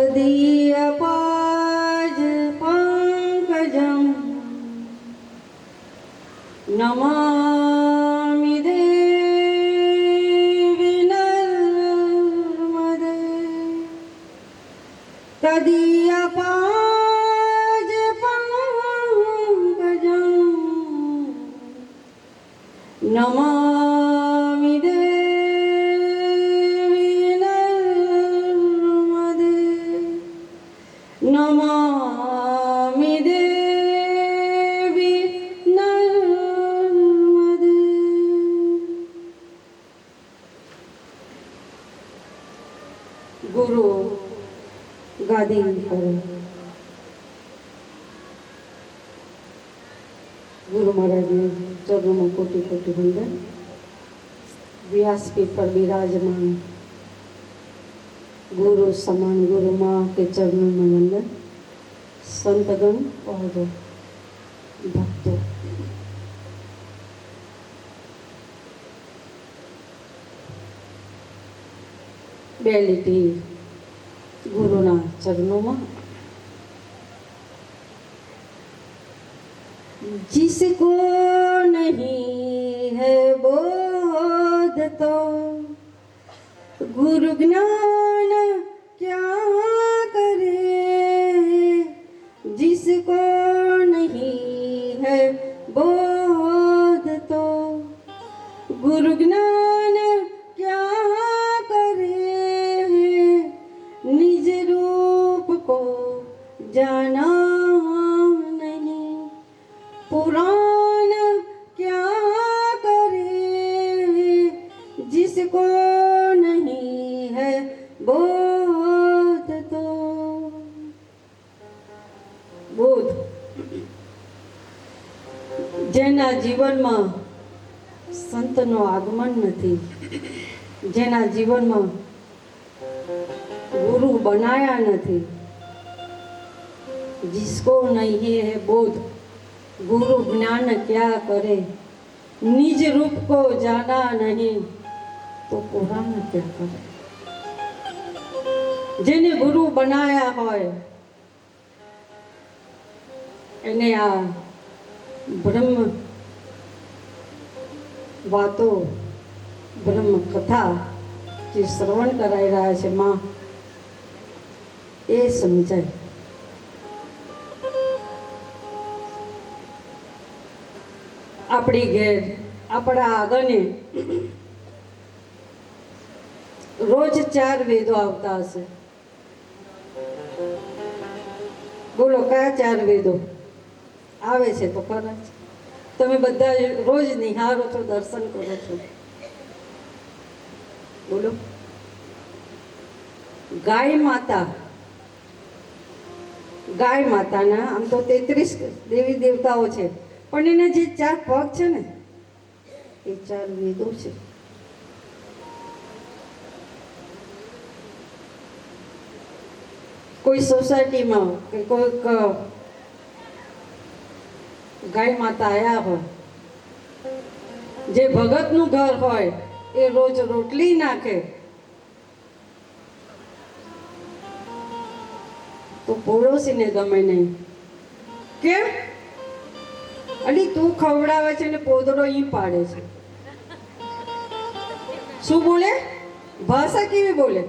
तदीयपाज पंकजं नमामि देवी नर्मदे तदीयपाज पंकजं नमामि नमामि देवी नर्मदे। गुरु गादी पर गुरु महाराज ने चरणों में कोटि कोटि वंदन। व्यासपीठ पर विराजमान गुरु समान गुरु माँ के चरणों में वंदन। संतगण और भक्तों, बेलिटी गुरुना चरणों में। जिसको नहीं है बोध तो गुरु ज्ञान क्या करे। जिसको नहीं है बोध तो गुरु ज्ञान क्या करे। निज रूप को जाना नहीं पुराण क्या करे। जिसको नहीं है बोध तो बोध જેના જીવનમાં સંતનો આગમન નથી, જેના જીવનમાં ગુરુ બનાયા નથી, जिसको नहीं है बोध गुरु ज्ञान क्या करे। निज रूप को जाना नहीं तो पुराण क्या करे। જેને ગુરુ બનાયા હોય એને આ બ્રહ્મ વાતો બ્રહ્મ કથા જે શ્રવણ કરાઈ રહ્યા છે માં એ સમજાય। આપણી ઘેર આપણા આગળને રોજ 4 વેદો આવતા હશે। બોલો કયા 4 વેદો આવે છે? તો ખરા તમે બધા રોજ નિહાળો છો, દર્શન કરો છો। બોલો ગાય માતાના આમ તો 33 દેવી દેવતાઓ છે, પણ એના જે 4 પગ છે ને એ 4 વેદો છે। કોઈ સોસાયટીમાં કે કોઈક ગાય માતા આયા હોય, જે ભગતનું ઘર હોય એ રોજ રોટલી નાખે તો પડોશીને ગમે નહીં। કેમ? અલી તું ખવડાવે છે ને પોદરો ઈ પાડે છે। શું બોલે? ભાષા કેવી બોલે?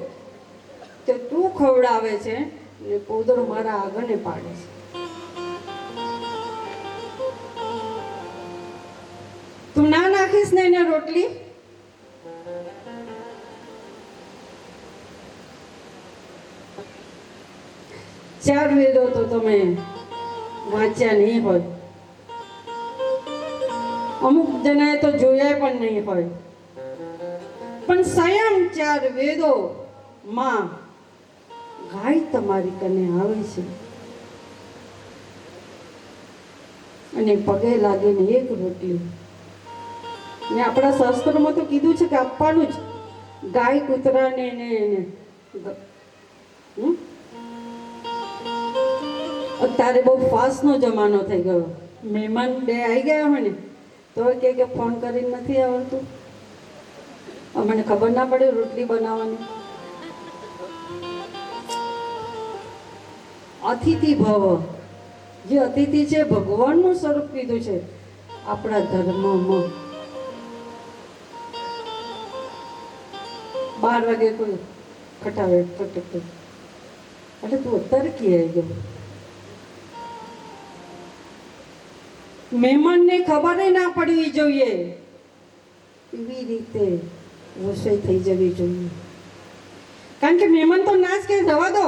કે તું ખવડાવે છે ને પોદરો મારા આગળને પાડે છે। તું ના નાખીશ ને એને રોટલી ચાર વેદો તો તમે વાંચ્યા નહીં હોય, અમુક જણાએ તો જોયા પણ નહીં હોય, પણ સ્વયં 4 વેદો માં ગાય તમારી કને આવે છે અને પગે લાગીને એક રોટલી ને આપણા શાસ્ત્રોમાં તો કીધું છે કે આપવાનું જ ગાય કૂતરાને એને અત્યારે બહુ ફાસ્ટનો જમાનો થઈ ગયો। મહેમાન 2 આવી ગયા હોય ને તો કે ફોન કરીને નથી આવડતું, મને ખબર ના પડે રોટલી બનાવવાની। અતિથિ ભવ, જે અતિથિ છે ભગવાનનું સ્વરૂપ કીધું છે આપણા ધર્મમાં. 12 વાગે કોઈ ખટાવે ટક એટલે તું અત્યારે ક્યાં ગયો? મહેમાનને ખબર ના પડવી જોઈએ એવી રીતે રસોઈ થઈ જવી જોઈએ. કારણ કે મહેમાન તો નાચ કે જવા દો,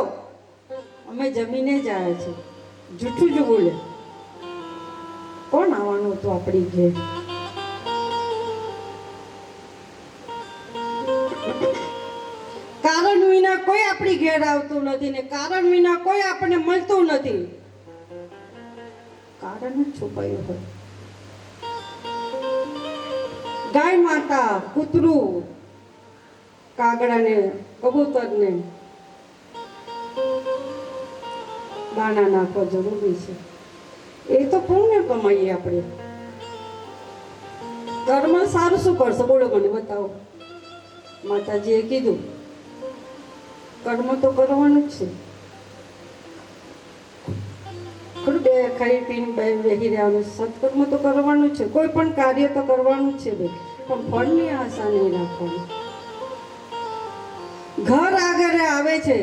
અમે જમીને જ આવ્યા છે. જૂઠું જ બોલે. કોણ આવવાનું હતું આપણી ઘેર? કારણ વિના કોઈ આપણી ઘેર આવતું નથી ને કારણ વિના કોઈ આપણને મળતું નથી. કારણ જ છુપાયું હોય. ગાય માતા, કૂતરું, કાગડાને, કબૂતરને દાણા નાખવા જરૂરી છે. એ તો પુણ્ય કમાઈએ આપણે. કર્મ સારું શું કરશો બોલો, મને બતાવો. માતાજીએ કીધું કર્મ તો કરવાનું જ છે. ખરું બે ખાઈ પીને બેસી રહેવાનું, સત્કર્મ તો કરવાનું જ છે. કોઈ પણ કાર્ય તો કરવાનું જ છે ભાઈ, પણ ફળની આશા નહીં રાખવાની. ઘર આગળ આવે છે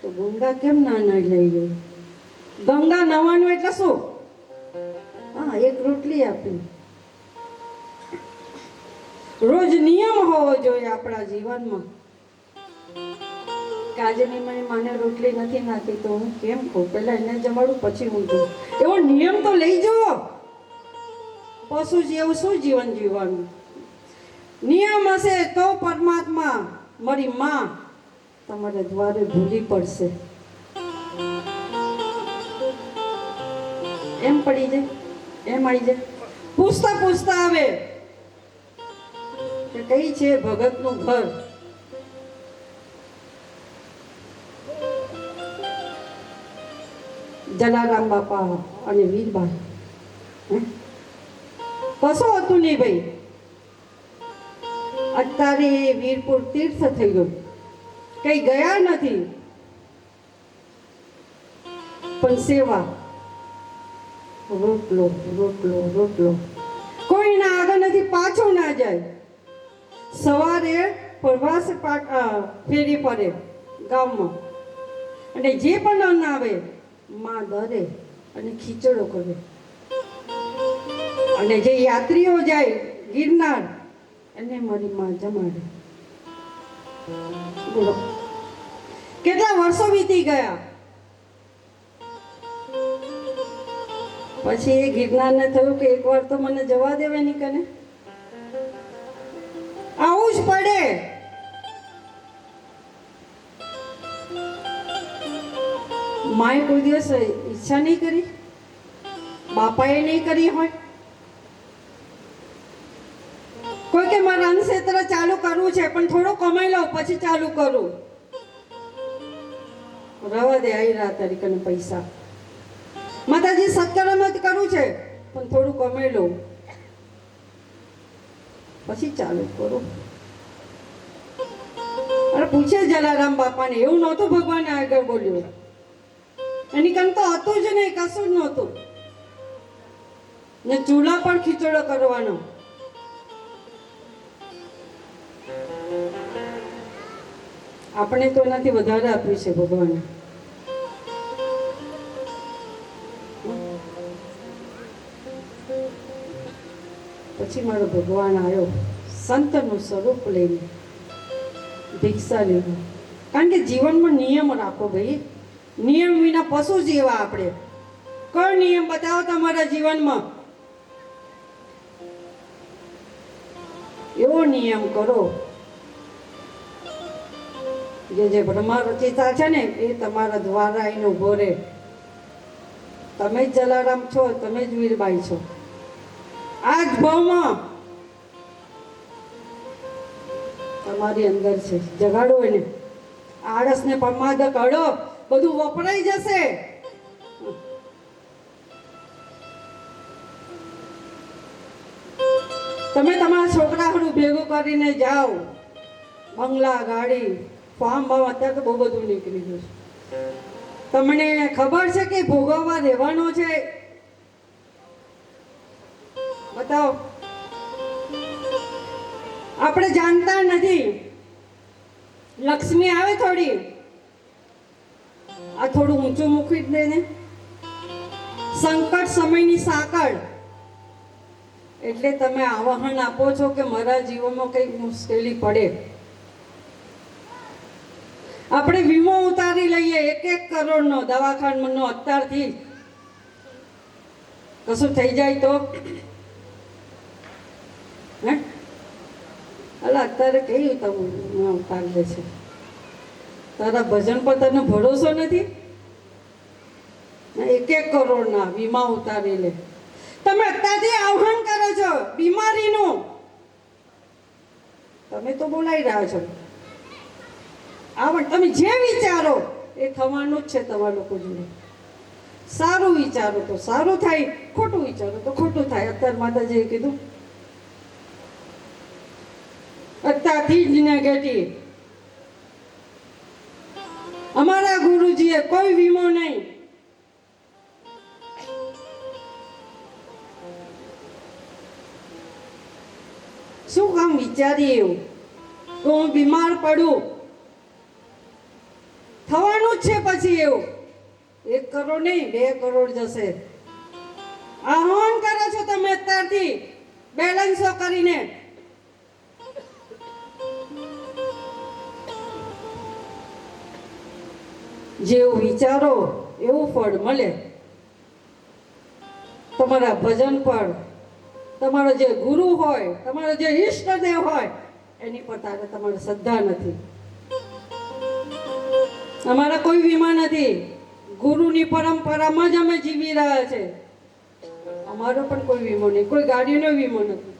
તો ગંગા કેમ ના લઈ ગઈ? ગંગા નવાનું એટલે શું? હા, એક રોટલી આપી. રોજ નિયમ હોવો જોઈએ આપણા જીવનમાં કે આજે મારી માને રોટલી નથી નાખી તો હું કેમ ખાઉં? પહેલા એને જમાડું પછી હું જાઉં. એવો નિયમ તો લઈ જવો. પશુ જેવું શું જીવન જીવવાનું? નિયમ હશે તો પરમાત્મા મારી માં તમારે દ્વારે ભૂલી પડશે. એમ પડી જાય, એમ આવી જાય. પૂછતા પૂછતા આવે કે કઈ છે ભગતનું ઘર? જલારામ બાપા અને વીરબાઈ. કશું હતું નહીં ભાઈ. અત્યારે વીરપુર તીર્થ થઈ ગયું, કઈ ગયા નથી, પણ સેવા, રોટલો રોટલો રોટલો. કોઈના આગળ નથી, પાછું ના જાય. સવારે પ્રવાસ ફેરી પડે ગામમાં, અને જે પણ અન્ન આવે માં દરે અને ખીચડો કરે. અને જે યાત્રીઓ જાય ગિરનાર એને મારી માં જમાડે. બોલો કેટલા વર્ષો વીતી ગયા. પછી એ ગિરનારને થયું કે એકવાર તો મને જવા દેવે ની કને. આવું જ પડે. માએ કોઈ દિવસ ઈચ્છા નહીં કરી, બાપાએ નહીં કરી હોય. કોઈ કે મારે અન્ન ક્ષેત્ર ચાલુ કરવું છે પણ થોડું કમાઈ લઉં પછી ચાલુ કરું. રવા દે, આવી રહ્યા તરીકે પૈસા. માતાજી સત્કર્મ જ કરવું છે પણ થોડું કમાઈ લઉં પછી ચાલુ કરું. અરે પૂછે જલારામ બાપાને, એવું નહોતું ભગવાને આગળ બોલ્યું. એની કામ તો હતું જ નહીં, કશું જ નહોતું. ને ચૂલા પર ખીચડો કરવાનો. આપણે તો એનાથી વધારે આપ્યું છે ભગવાને. પછી મારો ભગવાન આવ્યો સંતનું સ્વરૂપ લઈને, ભિક્ષા લઈને. કારણ કે જીવનમાં નિયમ રાખો ભાઈ. નિયમ વિના પશુ જેવા આપણે. કયો નિયમ બતાવો તમારા જીવનમાં? એવો નિયમ કરો જે બ્રહ્મા રચિતા છે ને એ તમારા દ્વારા આવીને ઉભો રહે. તમે જ જલારામ છો, તમે જ વીરબાઈ છો. આ જ ભાવમાં તમારી અંદર છે. જગાડો એને. આળસ ને પ્રમાદ કાઢો, બધું વપરાઈ જશે. તમે તમારા છોકરાઓનું ભેગું કરીને જાઓ. બંગલા, ગાડી, ફાર્મ ભાવ અત્યારે તો બહુ બધું નીકળી ગયું છે. તમને ખબર છે કે ભોગવવા રહેવાનો છે? બતાવો. આપણે જાણતા નથી. લક્ષ્મી આવે થોડી, આ થોડું ઊંચું મૂકી દે ને. સંકટ સમયની સાંકળ એટલે તમે આવાહન આપો છો કે મારા જીવનમાં કંઈક મુશ્કેલી પડે. આપણે વીમો ઉતારી લઈએ 1-1 કરોડનો દવાખાનાનો અત્યારથી. કશું થઈ જાય તો હે અલા અત્યારે કઈ તમે ઉતારી દે છે? તારા ભજન પર તને ભરોસો નથી? 1-1 કરોડના વીમા ઉતારી લે. તમે અત્યારથી આહ્વાન કરો છો બીમારીનું. તમે તો બોલાઈ રહ્યા છો. તમે જે વિચારો એ થવાનું જ છે તમારા લોકો જોડે. સારું વિચારો તો સારું થાય, ખોટું વિચારો તો ખોટું થાય. અત્યારે માતાજીએ કીધું અત્યારથી જ નેગેટિવ. અમારા ગુરુજીએ કોઈ વીમો નહીં. શું કામ વિચારી એવું તો હું બીમાર પડું? થવાનું જ છે પછી એવું. 1 કરોડ નહીં 2 કરોડ જશે. આહ્વાન કરો છો તમે અત્યારથી બેલેન્સો કરીને. જેવું વિચારો એવું ફળ મળે. તમારા ભજન પર તમારો જે ગુરુ હોય, તમારો જે ઈષ્ટદેવ હોય એની પર તમારે શ્રદ્ધા નથી. અમારા કોઈ વીમા નથી. ગુરુની પરંપરામાં જ અમે જીવી રહ્યા છે. અમારો પણ કોઈ વીમો નહીં, કોઈ ગાડીનો વીમો નથી.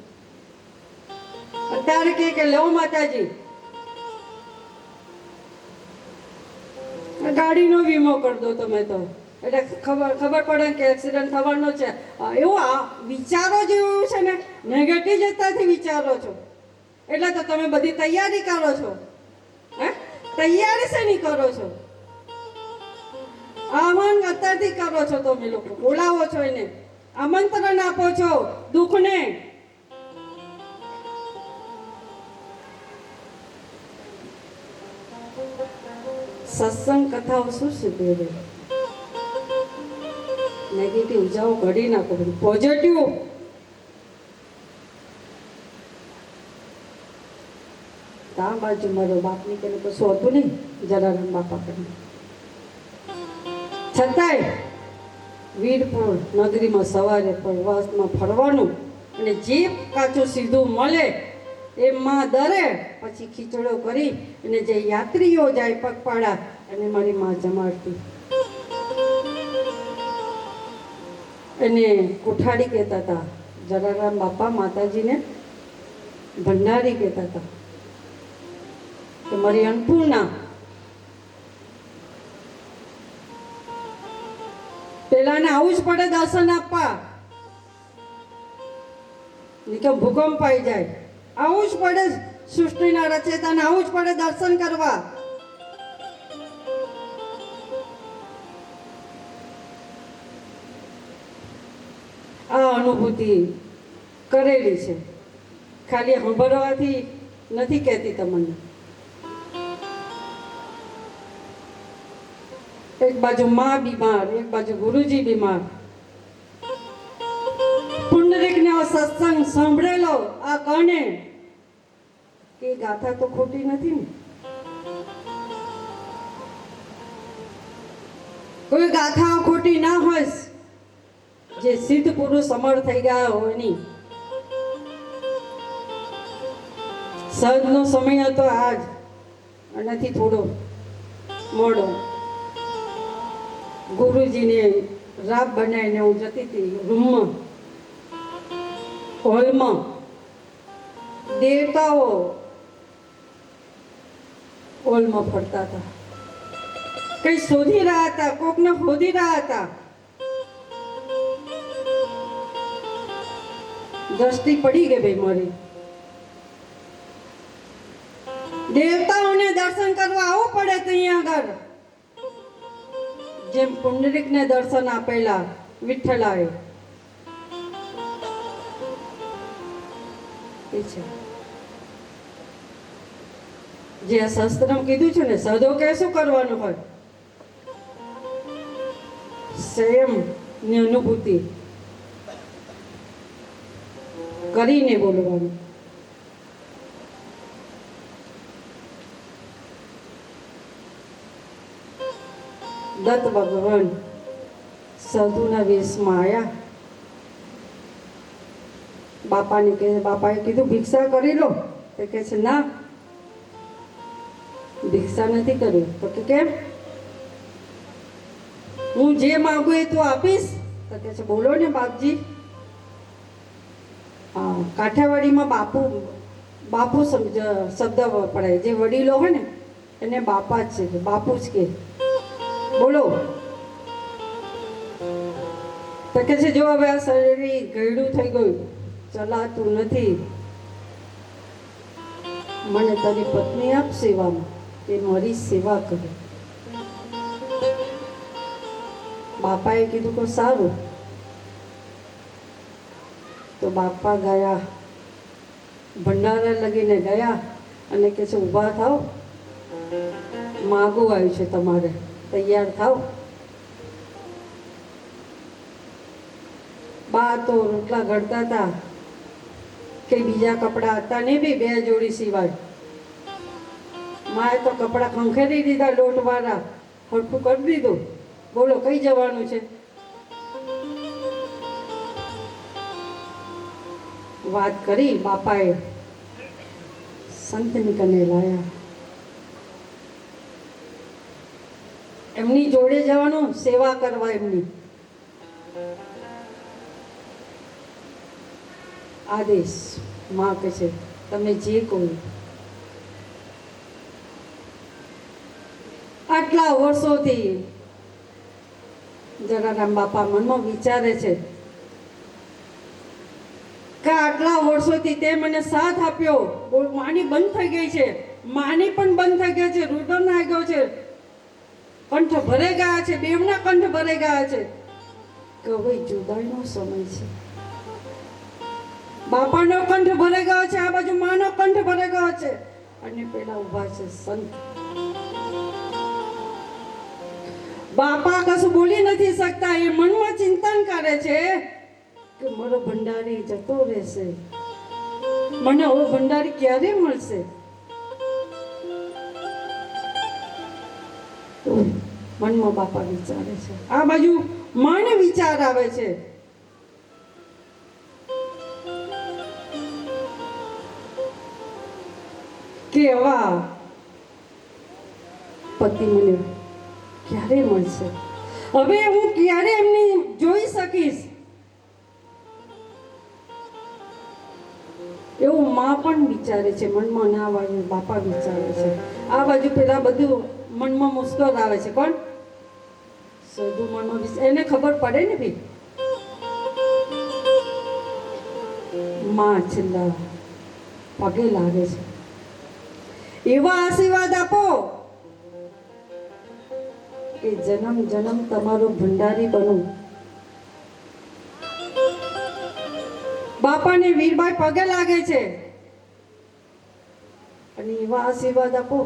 અત્યારે કે લો માતાજી ગાડીનો વીમો કરી દો તમે તો, એટલે ખબર પડે કે એક્સિડન્ટ થવાનો છે. એવું આ વિચારો જેવું છે ને, નેગેટિવ જતાથી વિચારો છો એટલે તો તમે બધી તૈયારી કરો છો. હે તૈયારી શેની કરો છો? આહ્વાન અત્યારથી કરો છો. તમે લોકો બોલાવો છો, એને આમંત્રણ આપો છો દુઃખને. સત્સંગ કથાઓ શું શીખવે? નેગેટિવ જાઓ ઘડી નાખો, પોઝિટિવ. આ બાજુ મારો બાપ નીકળે કશું હતું નહીં, જલારામ બાપા કરીને. છતાંય વીરપુર નગરીમાં સવારે પ્રવાસમાં ફરવાનું અને જે કાચું સીધું મળે એમાં દરે પછી ખીચડો કરી અને જે યાત્રીઓ જાય પગપાળા અને મારી માં જમાડતી. એને કોઠાડી કહેતા હતા. જલારામ બાપા માતાજીને ભંડારી કહેતા હતા કે મારી અન્નપૂર્ણા. પેલાને આવું જ પડે દર્શન આપવા, કે ભૂકંપ આવી જાય. આવું જ પડે સૃષ્ટિના રચેતાને, આવું જ પડે દર્શન કરવા. આ અનુભૂતિ કરેલી છે, ખાલી સાંભળવાથી નથી કહેતી તમને. એક બાજુ માં બીમાર, એક બાજુ ગુરુજી બીમાર. પુંડરીકનો સત્સંગ સાંભળેલો આ કને એ ગાથા તો ખોટી નથી ને. કોઈ ગાથાઓ ખોટી ના હોય જે સિદ્ધ પુરુષ અમર થઈ ગયા હોય ની. સહજનો સમય હતો આજ, આનાથી થોડો મોડો. ગુરુજીને રાબ બનાવીને હું જતી હતી રૂમમાં, હોલમાં. દેવતાઓ હોલમાં ફરતા હતા, કઈ શોધી રહ્યા હતા, કોકને શોધી રહ્યા હતા. દ્રષ્ટિ પડી ગઈ ભાઈ મારી. દેવતાઓને દર્શન કરવા આવવું પડે તો અહીંયા આગળ જેમ પુંડરીકને દર્શન આપેલા વિઠ્ઠલાએ એ છે. જે આ શાસ્ત્રમાં કીધું છે ને, સદો કે શું કરવાનું હોય, સંયમની અનુભૂતિ કરીને બોલવાનું. દત્ત ભગવાન સાધુના વેશમાં આવ્યા. બાપાએ કીધું ભિક્ષા કરી લો. તે કહે છે ના, ભિક્ષા નથી કરવી. તો કે કેમ? હું જે માંગુ એ તું આપીશ. તો કે છે બોલો ને બાપજી. હા, કાઠિયાવાડીમાં બાપુ શબ્દ પડે. જે વડીલો હોય ને એને બાપા જ છે, બાપુ જ કે. બોલો. તો કે છે જો હવે આ શરીર ગયડું થઈ ગયું, ચલાતું નથી, મને તારી પત્ની આપ સેવામાં, એ મારી સેવા કરે. બાપાએ કીધું કે સારું. તો બાપા ગયા, ભંડારા લગીને ગયા અને કે છે ઊભા થાવ, માગું આવ્યું છે તમારે, તૈયાર થાવ. બા તો રોટલા ઘડતા હતા કે બીજા કપડાં હતા ને બી 2 જોડી સિવાય. માએ તો કપડાં ખંખેરી દીધા, લોટવાળા હરખું કરી દીધું. બોલો કઈ જવાનું છે? વાત કરી બાપાએ, સંતની કને લાયા. એમની જોડે જવાનું, સેવા કરવા એમની. આદેશ. માં કહે છે તમે જે કહો. આટલા વર્ષોથી જલારામ બાપા મનમાં વિચારે છે કે આટલા વર્ષોથી તે મને સાથ આપ્યો. માની બંધ થઈ ગઈ છે, માની પણ બંધ થઈ ગઈ છે, રુદન આવી ગયો છે, કંઠ ભરાઈ ગયા છે, બેવના કંઠ ભરાઈ ગયા છે કે હવે જુદાઈનો સમય છે. બાપાનો કંઠ ભરાઈ ગયો છે, આ બાજુ માનો કંઠ ભરાઈ ગયો છે, અને પેલા ઊભા છે સંત. બાપા કશું બોલી નથી શકતા. એ મનમાં ચિંતન કરે છે કે મારો ભંડારી જતો રહેશે, મને હવે ભંડારી ક્યારે મળશે? મનમાં બાપા વિચારે છે. આ બાજુ માને વિચાર આવે છે કે આવા પતિ મને ક્યારે મળશે, હવે હું ક્યારે એમને જોઈ શકીશ? એવું માં પણ વિચારે છે મનમાં. ના બાજુ બાપા વિચારે છે. આ બાજુ પેલા બધું મનમાં મુસ્કોર આવે છે. કોણ? સાધુ મનમાં એને ખબર પડે ને ભાઈ. માં છેલ્લા પગે લાગે છે, એવા આશીર્વાદ આપો કે જન્મ જન્મ તમારો ભંડારી બનું. બાપાને વીરબાઈ પગે લાગે છે અને એવા આશીર્વાદ આપો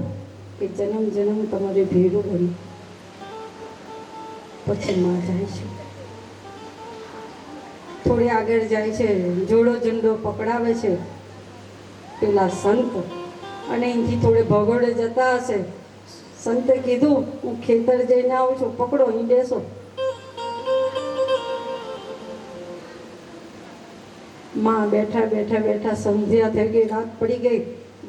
કે જન્મ જન્મ તમારે ભેરું બનું. પછી માં જાય છે, થોડી આગળ જાય છે, જોડો ઝંડો પકડાવે છે પેલા સંત, અને અહીંથી થોડે ભગોળે જતા હશે. સંતે કીધું હું ખેતર જઈને આવું છું, પકડો, અહીં બેસો. માં બેઠા બેઠા બેઠા સંધ્યા થઈ ગઈ, રાત પડી ગઈ.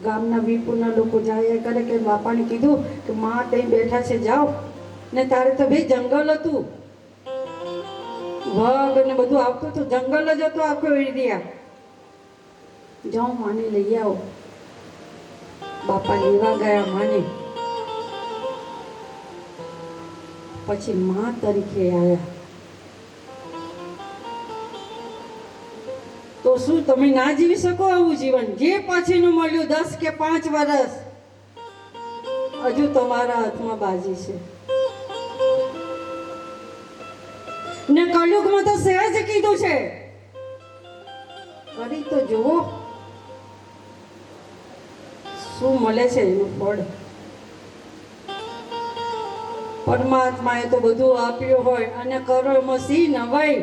ગામના વિપુરના લોકો જાય કરે કે બાપાને કીધું કે માં ત્યાં બેઠા છે, જાઓ ને. તારે તો ભાઈ જંગલ હતું, વાઘ અને બધું આવતું હતું, જંગલ જ હતો આખો એરિયા. જાઓ માને લઈ આવો. બાપા લેવા ગયા માને. પછી માં તરીકે આવ્યા. તો શું તમે ના જીવી શકો આવું જીવન? જે પછીનું મળ્યું 10 કે 5 વર્ષ હજુ તમારા હાથમાં બાજી છે. ને કળયુગમાં તો સહેજ કીધું છે, કરી તો જુઓ શું મળે છે એનું ફળ. પરમાત્માએ તો બધું આપ્યું હોય અને કરો એમાં સી નવાઈ,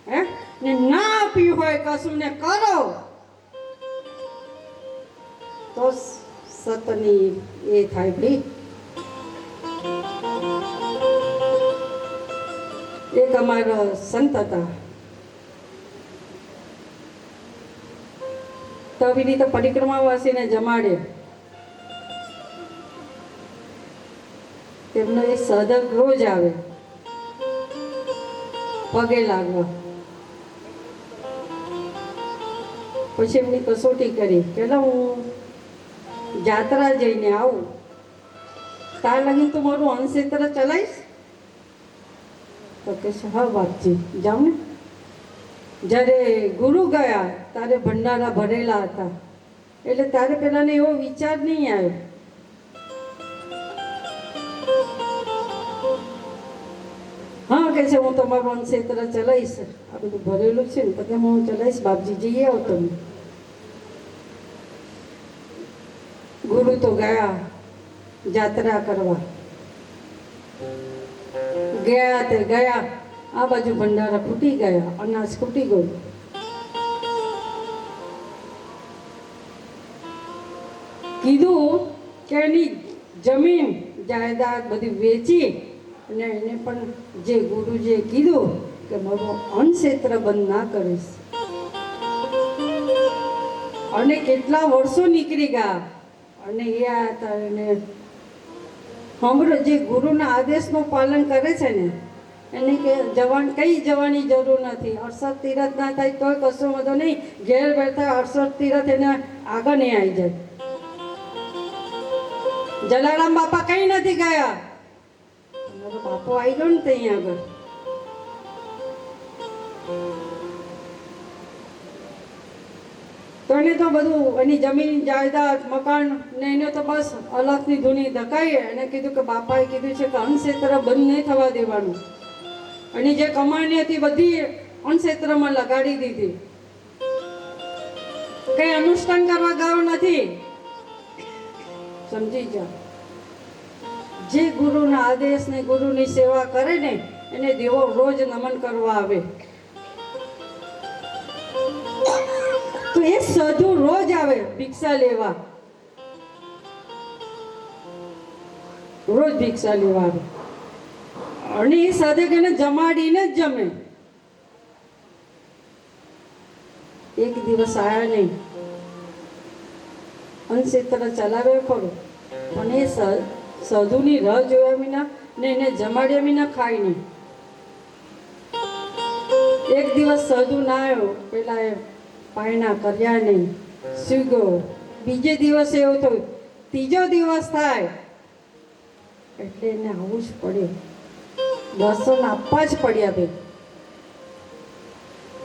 હે ને ના આપ્યું હોય કશું ને કરો તો સતની એ થાય ભાઈ. એક અમારા સંત હતા, તો આવી રીતે પરિક્રમાવાસીને જમાડે. તેમનો એક સાધક રોજ આવે પગે લાગવા. પછી એમની કસોટી કરી કે હું જાત્રા જઈને આવું તાર લગીને તું મારું અણક્ષેત્ર ચલાવીશ? તો કે છે હા બાપજી જાઓ ને. જ્યારે ગુરુ ગયા ત્યારે ભંડારા ભરેલા હતા, એટલે ત્યારે પેલાને એવો વિચાર નહીં આવ્યો. હા કે છે હું તમારું અણક્ષેત્ર ચલાવીશ, આ બધું ભરેલું છે ને તો કે હું ચલાવીશ બાપજી, જઈએ આવો તમે. ગુરુ તો ગયા જાત્રા કરવા, ગયા તે ગયા, આ બાજુ ભંડારા ફૂટી ગયા, અનાજ ફૂટી ગયું. કીધું કે એની જમીન જાયદાદ બધી વેચી અને એને પણ જે ગુરુજીએ કીધું કે મારું અન્નક્ષેત્ર બંધ ના કરીશ. અને કેટલા વર્ષો નીકળી ગયા અને એ હતા એને સાંભળો, જે ગુરુના આદેશનું પાલન કરે છે ને એને કે જવાની જરૂર નથી. 68 તીરથ ના થાય તોય કશો વાંધો નહીં, ઘેર બેઠા 68 તીરથ એને આગળ નહીં આવી જાય. જલારામ બાપા કઈ નથી ગયા, મારો બાપો આવી ગયો ને ત્યાં આગળ. તો એને તો બધું એની જમીન જાયદાદ મકાન ને એને તો બસ અલગની ધૂની ધકાઈ. એને કીધું કે બાપાએ કીધું છે કે અન્નક્ષેત્ર બંધ નહીં થવા દેવાનું. એની જે કમાણી હતી બધી અન્નક્ષેત્રમાં લગાડી દીધી, કઈ અનુષ્ઠાન કરવા ગયો નથી. સમજી જાઓ, જે ગુરુના આદેશ ને ગુરુની સેવા કરે ને એને દેવો રોજ નમન કરવા આવે. તો એ સાધુ રોજ આવે ભિક્ષા લેવા, રોજ ભિક્ષા લેવા આવે અને એ સાધક એને જમાડીને જ જમે. એક દિવસ આયા નહીં, અન્નક્ષેત્ર ચલાવે ખરું પણ એ સાધુની રાહ જોયા વિના ને એને જમાડ્યા વિના ખાય નહીં. એક દિવસ સાધુ ના આવ્યો, પેલા એ પાયણા કર્યા નહીં, સૂઈ ગયો. બીજે દિવસે એવું થયું, ત્રીજો દિવસ થાય એટલે એને આવવું જ પડે, દર્શન આપવા જ પડ્યા. ભાઈ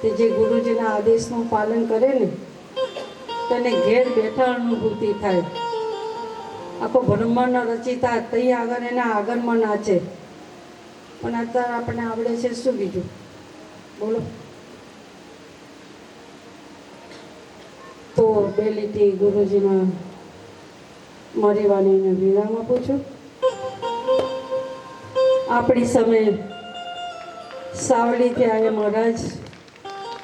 તે જે ગુરુજીના આદેશનું પાલન કરે ને તેને ઘેર બેઠા અનુભૂતિ થાય. આખો બ્રહ્માંડ રચિતા ત્યાં આગળ એના આગળમાં નાચે. પણ અત્યારે આપણે આવડે છે શું બીજું બોલો? તો બે લીટી ગુરુજીના મારી વાણીને વિરામ આપું છું. આપણી સમય સાવલી ત્યાં મહારાજ